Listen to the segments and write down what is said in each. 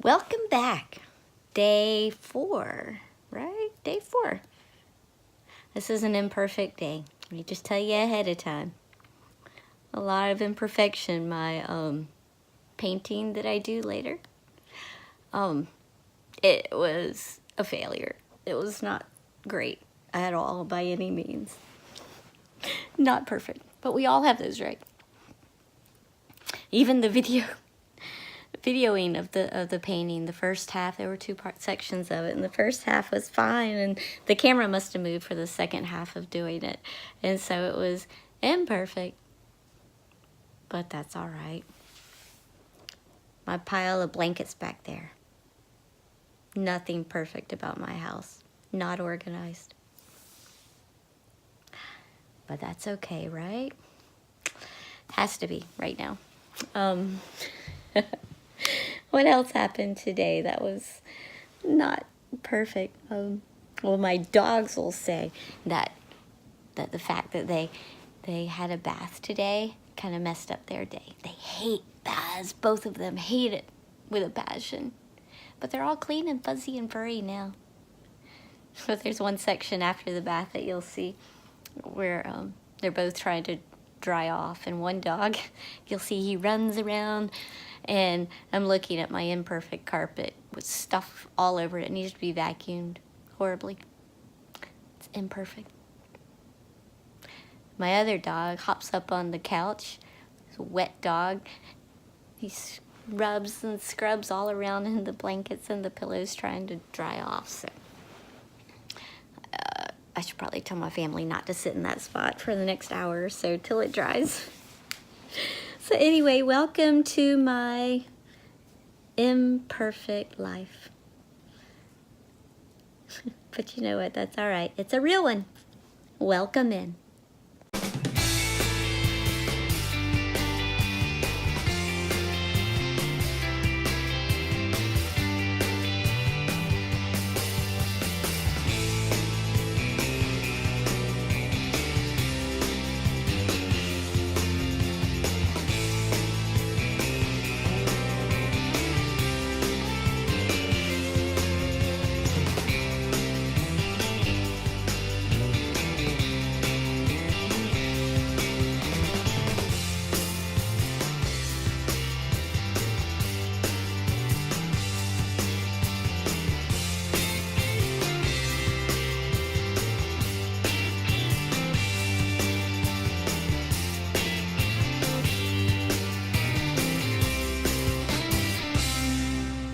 Welcome back. Day 4, right? Day 4. This is an imperfect day. Let me just tell you ahead of time. A lot of imperfection. My painting that I do later, it was a failure. It was not great at all by any means. Not perfect, but we all have those, right? Even the videoing of the painting, the first half, there were 2-part sections of it, and the first half was fine, and the camera must have moved for the second half of doing it, and so it was imperfect, but that's all right. My pile of blankets back there. Nothing perfect about my house. Not organized. But that's okay, right? Has to be right now. What else happened today that was not perfect? Well, my dogs will say that the fact that they had a bath today kind of messed up their day. They hate baths. Both of them hate it with a passion. But they're all clean and fuzzy and furry now. But there's one section after the bath that you'll see where they're both trying to dry off, and one dog, you'll see he runs around, and I'm looking at my imperfect carpet with stuff all over it. It needs to be vacuumed horribly. It's imperfect. My other dog hops up on the couch. It's a wet dog. He rubs and scrubs all around in the blankets and the pillows trying to dry off. So I should probably tell my family not to sit in that spot for the next hour or so till it dries. So anyway, welcome to my imperfect life. But you know what? That's all right. It's a real one. Welcome in.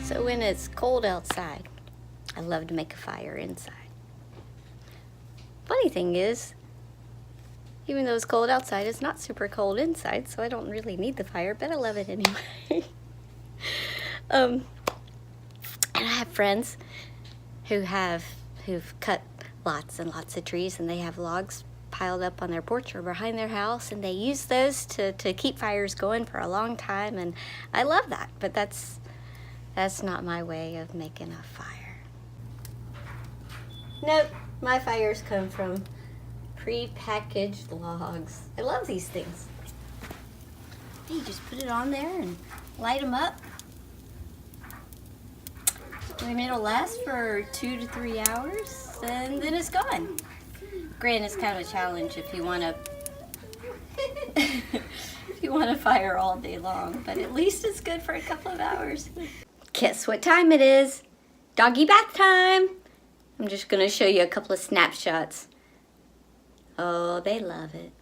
So when it's cold outside, I love to make a fire inside. Funny thing is, even though it's cold outside, it's not super cold inside, so I don't really need the fire, but I love it anyway. And I have friends who've cut lots and lots of trees, and they have logs piled up on their porch or behind their house, and they use those to keep fires going for a long time, and I love that, but that's not my way of making a fire. Nope, my fires come from pre-packaged logs. I love these things. You just put it on there and light them up. And it'll last for 2 to 3 hours, and then it's gone. Granted, it's kind of a challenge if you want to if you want to fire all day long, but at least it's good for a couple of hours. Guess what time it is? Doggy bath time! I'm just going to show you a couple of snapshots. Oh, they love it.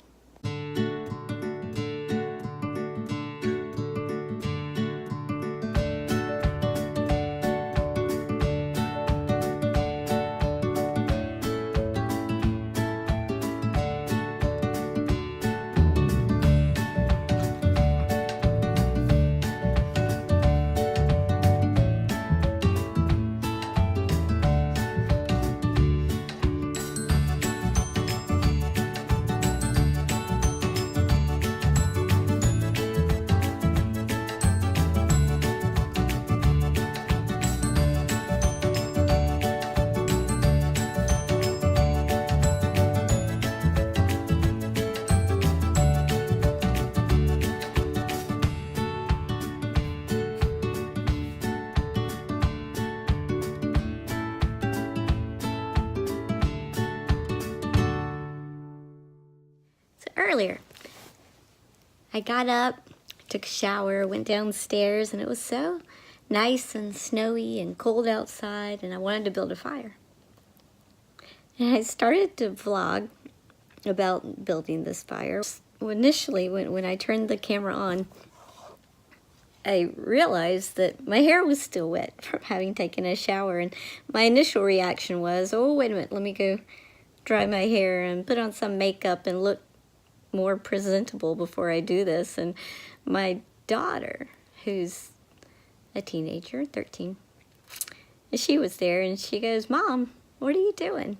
earlier. I got up, took a shower, went downstairs, and it was so nice and snowy and cold outside, and I wanted to build a fire. And I started to vlog about building this fire. Initially, when I turned the camera on, I realized that my hair was still wet from having taken a shower, and my initial reaction was, oh, wait a minute, let me go dry my hair and put on some makeup and look more presentable before I do this. And my daughter, who's a teenager, 13, she was there, and she goes, Mom, what are you doing?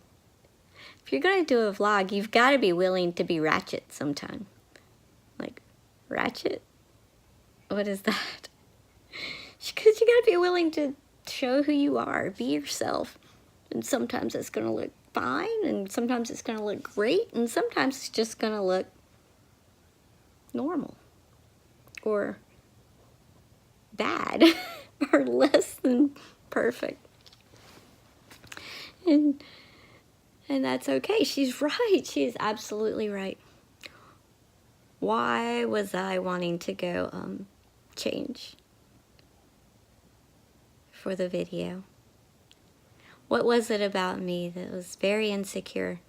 If you're going to do a vlog, you've got to be willing to be ratchet sometime. Like, ratchet? What is that? Because you got to be willing to show who you are, be yourself. And sometimes it's going to look fine, and sometimes it's going to look great, and sometimes it's just going to look normal or bad or less than perfect. And that's okay. She's right. She is absolutely right. Why was I wanting to go change for the video? What was it about me that was very insecure,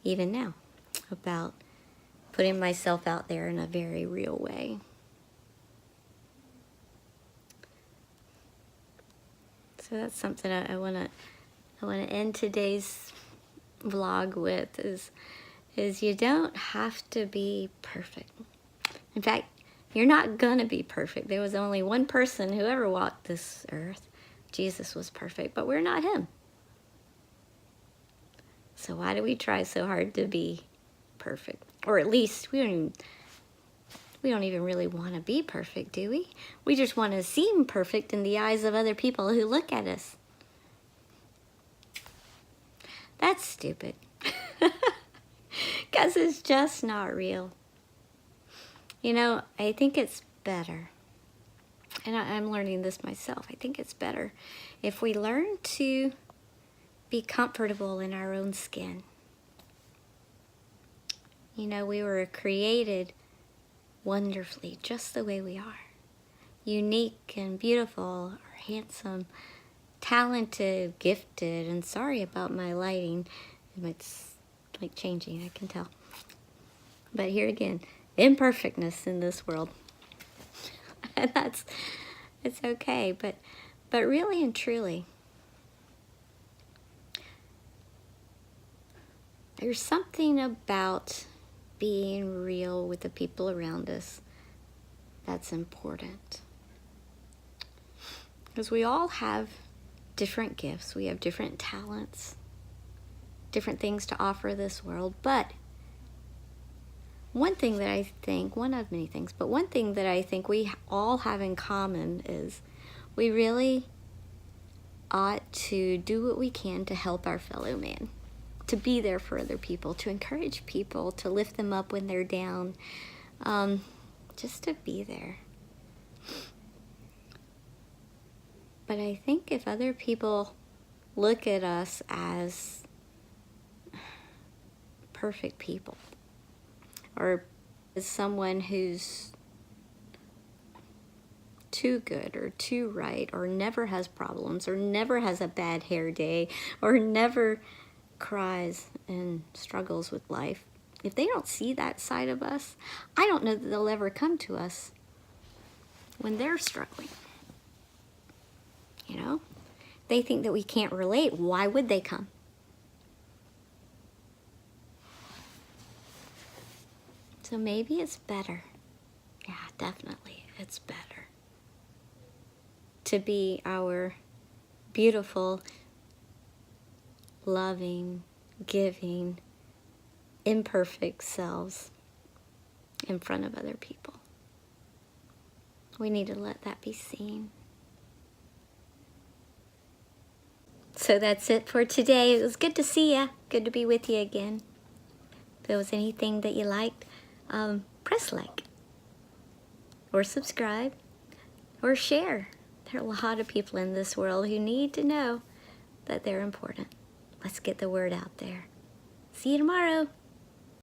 even now, about putting myself out there in a very real way? So that's something I want to end today's vlog with, is you don't have to be perfect. In fact, you're not gonna be perfect. There was only one person who ever walked this earth. Jesus was perfect, but we're not him. So why do we try so hard to be perfect? Or at least we don't even really want to be perfect, do we? We just want to seem perfect in the eyes of other people who look at us. That's stupid. Because it's just not real. You know, I think it's better, and I'm learning this myself, I think it's better if we learn to be comfortable in our own skin. You know, we were created wonderfully just the way we are. Unique and beautiful, or handsome, talented, gifted, and sorry about my lighting. It's like changing, I can tell. But here again, imperfectness in this world. And it's okay, but really and truly, there's something about being real with the people around us that's important. Because we all have different gifts, we have different talents, different things to offer this world, but one thing that I think, one of many things, but one thing that I think we all have in common is we really ought to do what we can to help our fellow man, to be there for other people, to encourage people, to lift them up when they're down, just to be there. But I think if other people look at us as perfect people, or as someone who's too good or too right, or never has problems, or never has a bad hair day, or never cries and struggles with life, if they don't see that side of us, I don't know that they'll ever come to us when they're struggling. You know? They think that we can't relate. Why would they come? So maybe it's better. Yeah, definitely, it's better to be our beautiful, loving, giving, imperfect selves in front of other people. We need to let that be seen. So that's it for today. It was good to see you. Good to be with you again. If there was anything that you liked, press like, or subscribe, or share. There are a lot of people in this world who need to know that they're important. Let's get the word out there. See you tomorrow.